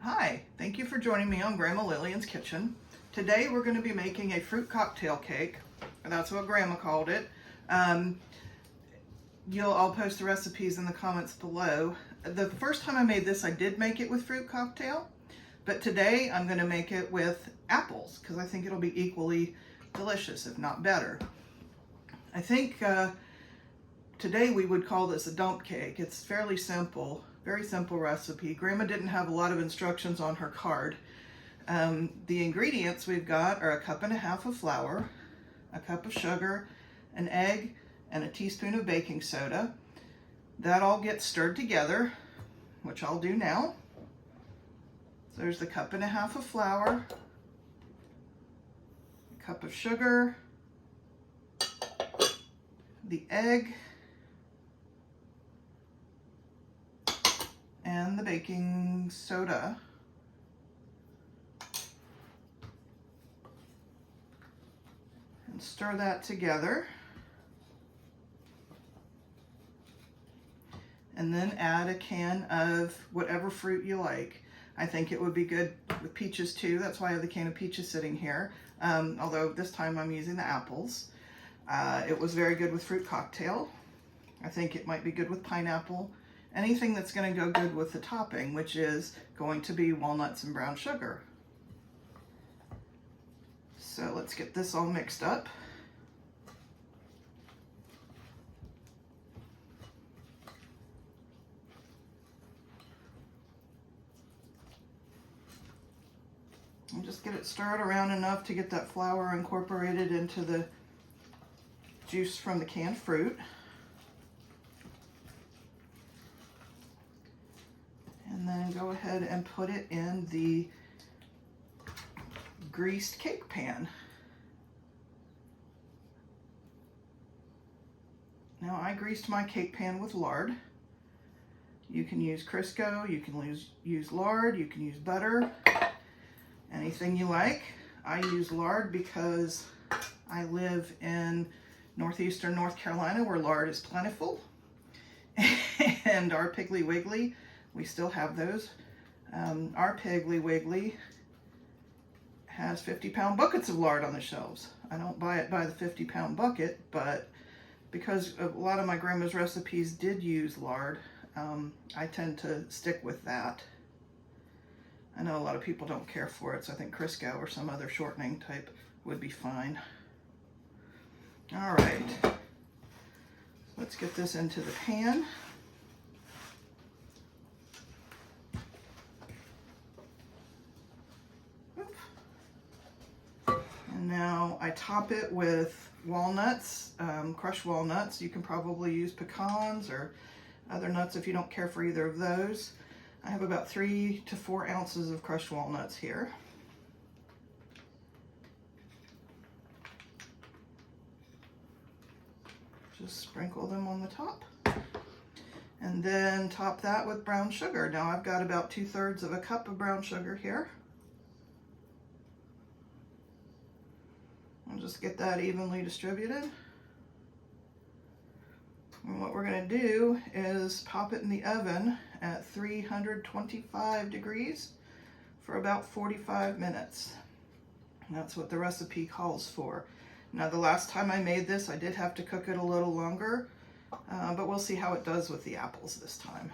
Hi, thank you for joining me on Grandma Lillian's Kitchen. Today we're going to be making a fruit cocktail cake. That's what Grandma called it. I'll post the recipes in the comments below. The first time I made this, I did make it with fruit cocktail, but today I'm going to make it with apples because I think it'll be equally delicious, if not better. I think today we would call this a dump cake. It's fairly simple. Very simple recipe. Grandma didn't have a lot of instructions on her card. The ingredients we've got are 1.5 cups of flour, 1 cup of sugar, an egg, and a teaspoon of baking soda. That all gets stirred together, which I'll do now. So there's the 1.5 cups of flour, 1 cup of sugar, the egg, and the baking soda. And stir that together. And then add a can of whatever fruit you like. I think it would be good with peaches too. That's why I have the can of peaches sitting here. Although this time I'm using the apples. It was very good with fruit cocktail. I think it might be good with pineapple. Anything that's going to go good with the topping, which is going to be walnuts and brown sugar. So let's get this all mixed up. And just get it stirred around enough to get that flour incorporated into the juice from the canned fruit. And then go ahead and put it in the greased cake pan. Now I greased my cake pan with lard. You can use Crisco, you can use lard, you can use butter, anything you like. I use lard because I live in northeastern North Carolina where lard is plentiful. And our Piggly Wiggly, we still have those. Our Piggly Wiggly has 50-pound buckets of lard on the shelves. I don't buy it by the 50-pound bucket, but because a lot of my grandma's recipes did use lard, I tend to stick with that. I know a lot of people don't care for it, so I think Crisco or some other shortening type would be fine. All right, let's get this into the pan. And now I top it with walnuts, crushed walnuts. You can probably use pecans or other nuts if you don't care for either of those. I have about 3 to 4 ounces of crushed walnuts here. Just sprinkle them on the top. And then top that with brown sugar. Now I've got about 2/3 of a cup of brown sugar here. I'll just get that evenly distributed. And what we're going to do is pop it in the oven at 325 degrees for about 45 minutes. And that's what the recipe calls for. Now the last time I made this, I did have to cook it a little longer, but we'll see how it does with the apples this time.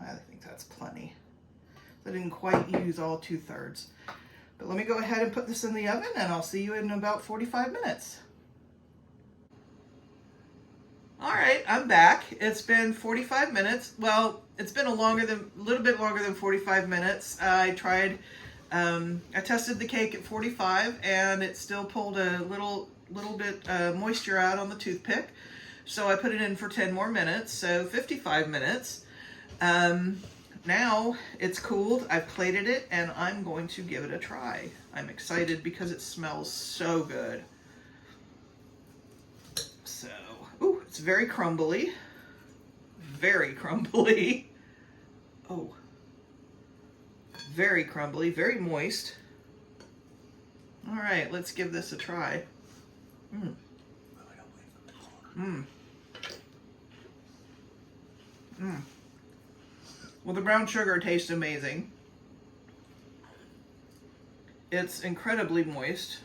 I think that's plenty. I didn't quite use all 2/3. But let me go ahead and put this in the oven and I'll see you in about 45 minutes. All right, I'm back. It's been 45 minutes. Well, it's been a little bit longer than 45 minutes. I tested the cake at 45 and it still pulled a little bit moisture out on the toothpick. So I put it in for 10 more minutes, so 55 minutes. Now it's cooled, I've plated it, and I'm going to give it a try. I'm excited because it smells so good. So, ooh, it's very crumbly. Very crumbly. Oh. Very crumbly, very moist. All right, let's give this a try. Well, the brown sugar tastes amazing. It's incredibly moist.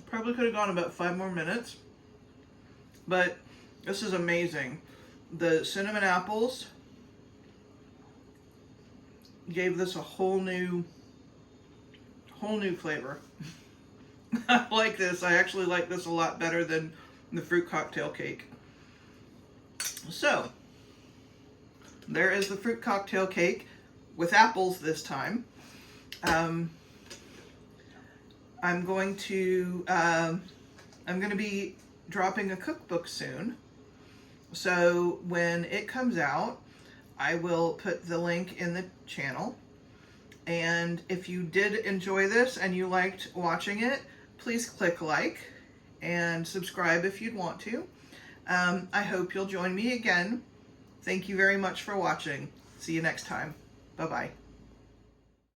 Probably could have gone about 5 more minutes, but this is amazing. The cinnamon apples gave this a whole new flavor. I like this. I actually like this a lot better than the fruit cocktail cake. So, there is the fruit cocktail cake with apples this time. I'm going to be dropping a cookbook soon. So when it comes out, I will put the link in the channel. And if you did enjoy this and you liked watching it, please click like and subscribe if you'd want to. I hope you'll join me again. Thank you very much for watching. See you next time. Bye-bye.